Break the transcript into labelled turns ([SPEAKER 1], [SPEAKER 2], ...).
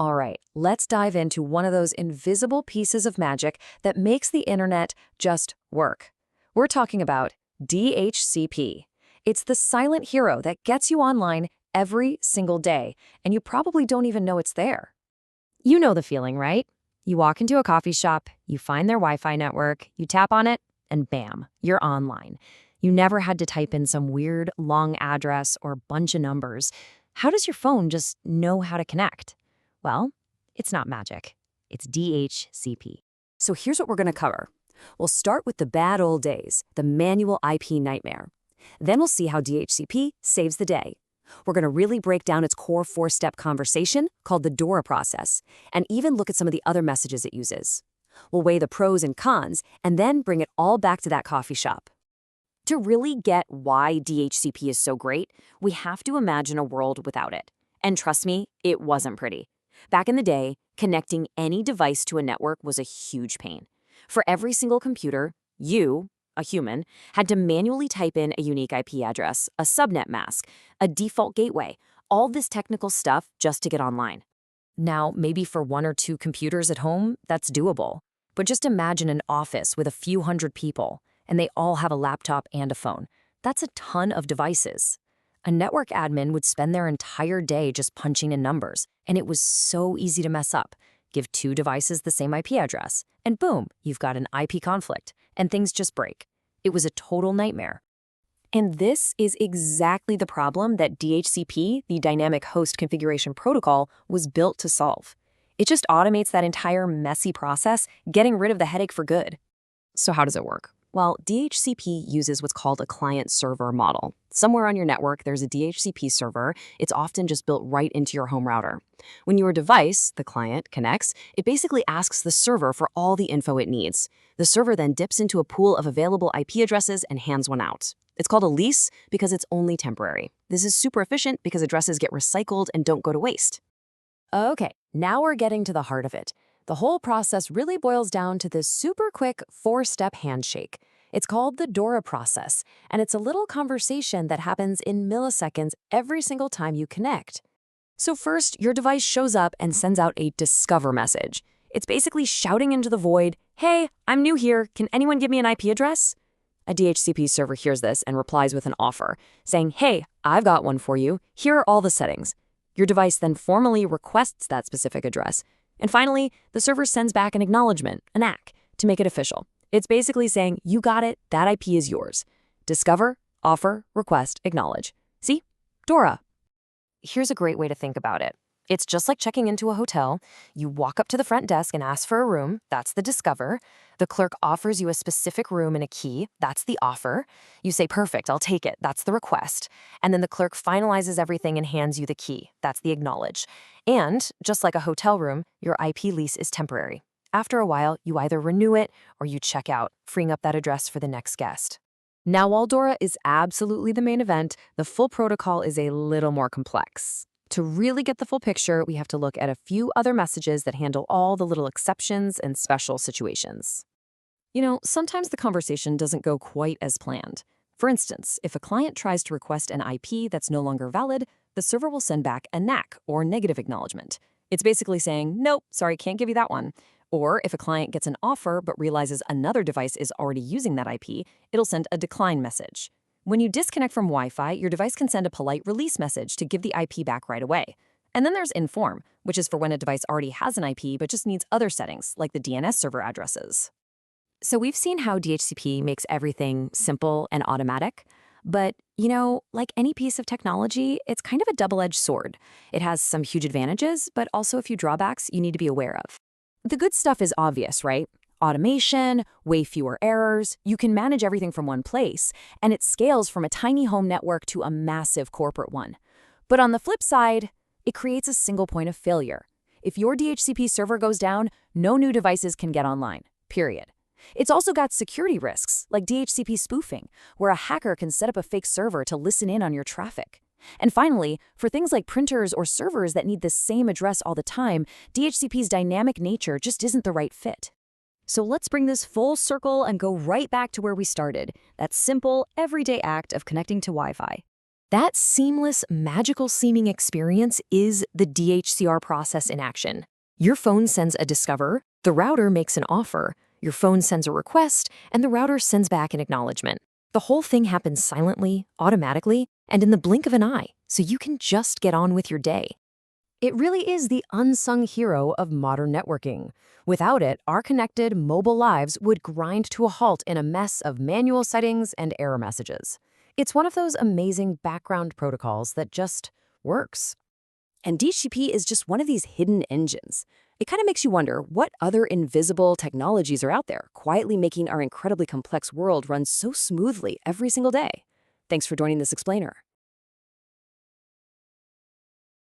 [SPEAKER 1] All right, let's dive into one of those invisible pieces of magic that makes the internet just work. We're talking about DHCP. It's the silent hero that gets you online every single day, and you probably don't even know it's there. You know the feeling, right? You walk into a coffee shop, you find their Wi-Fi network, you tap on it, and bam, you're online. You never had to type in some weird, long address or bunch of numbers. How does your phone just know how to connect? Well, it's not magic. It's DHCP. So here's what we're going to cover. We'll start with the bad old days, the manual IP nightmare. Then we'll see how DHCP saves the day. We're going to really break down its core four-step conversation called the DORA process, and even look at some of the other messages it uses. We'll weigh the pros and cons, and then bring it all back to that coffee shop. To really get why DHCP is so great, we have to imagine a world without it. And trust me, it wasn't pretty. Back in the day, connecting any device to a network was a huge pain. For every single computer, you, a human, had to manually type in a unique IP address, a subnet mask, a default gateway, all this technical stuff just to get online. Now, maybe for one or two computers at home, that's doable. But just imagine an office with a few hundred people, and they all have a laptop and a phone. That's a ton of devices. A network admin would spend their entire day just punching in numbers, and it was so easy to mess up. Give two devices the same IP address, and boom, you've got an IP conflict, and things just break. It was a total nightmare. And this is exactly the problem that DHCP, the Dynamic Host Configuration Protocol, was built to solve. It just automates that entire messy process, getting rid of the headache for good. So how does it work? Well, DHCP uses what's called a client-server model. Somewhere on your network, there's a DHCP server. It's often just built right into your home router. When your device, the client, connects, it basically asks the server for all the info it needs. The server then dips into a pool of available IP addresses and hands one out. It's called a lease because it's only temporary. This is super efficient because addresses get recycled and don't go to waste. Okay, now we're getting to the heart of it. The whole process really boils down to this super quick four-step handshake. It's called the DORA process, and it's a little conversation that happens in milliseconds every single time you connect. So first, your device shows up and sends out a discover message. It's basically shouting into the void, "Hey, I'm new here. Can anyone give me an IP address?" A DHCP server hears this and replies with an offer, saying, "Hey, I've got one for you. Here are all the settings." Your device then formally requests that specific address. And finally, the server sends back an acknowledgment, a NACK, to make it official. It's basically saying, you got it, that IP is yours. Discover, offer, request, acknowledge. See? DORA. Here's a great way to think about it. It's just like checking into a hotel. You walk up to the front desk and ask for a room. That's the discover. The clerk offers you a specific room and a key. That's the offer. You say, perfect, I'll take it. That's the request. And then the clerk finalizes everything and hands you the key. That's the acknowledge. And just like a hotel room, your IP lease is temporary. After a while, you either renew it or you check out, freeing up that address for the next guest. Now, while DORA is absolutely the main event, the full protocol is a little more complex. To really get the full picture, we have to look at a few other messages that handle all the little exceptions and special situations. You know, sometimes the conversation doesn't go quite as planned. For instance, if a client tries to request an IP that's no longer valid, the server will send back a NACK, or negative acknowledgement. It's basically saying, nope, sorry, can't give you that one. Or if a client gets an offer but realizes another device is already using that IP, it'll send a decline message. When you disconnect from Wi-Fi, your device can send a polite release message to give the IP back right away. And then there's inform, which is for when a device already has an IP but just needs other settings, like the DNS server addresses. So we've seen how DHCP makes everything simple and automatic. But, you know, like any piece of technology, it's kind of a double-edged sword. It has some huge advantages, but also a few drawbacks you need to be aware of. The good stuff is obvious, right? Automation, way fewer errors, you can manage everything from one place, and it scales from a tiny home network to a massive corporate one. But on the flip side, it creates a single point of failure. If your DHCP server goes down, no new devices can get online, period. It's also got security risks, like DHCP spoofing, where a hacker can set up a fake server to listen in on your traffic. And finally, for things like printers or servers that need the same address all the time, DHCP's dynamic nature just isn't the right fit. So let's bring this full circle and go right back to where we started, that simple, everyday act of connecting to Wi-Fi. That seamless, magical-seeming experience is the DHCR process in action. Your phone sends a discover, the router makes an offer, your phone sends a request, and the router sends back an acknowledgement. The whole thing happens silently, automatically, and in the blink of an eye, so you can just get on with your day. It really is the unsung hero of modern networking. Without it, our connected, mobile lives would grind to a halt in a mess of manual settings and error messages. It's one of those amazing background protocols that just works. And DHCP is just one of these hidden engines. It kind of makes you wonder what other invisible technologies are out there, quietly making our incredibly complex world run so smoothly every single day. Thanks for joining this explainer.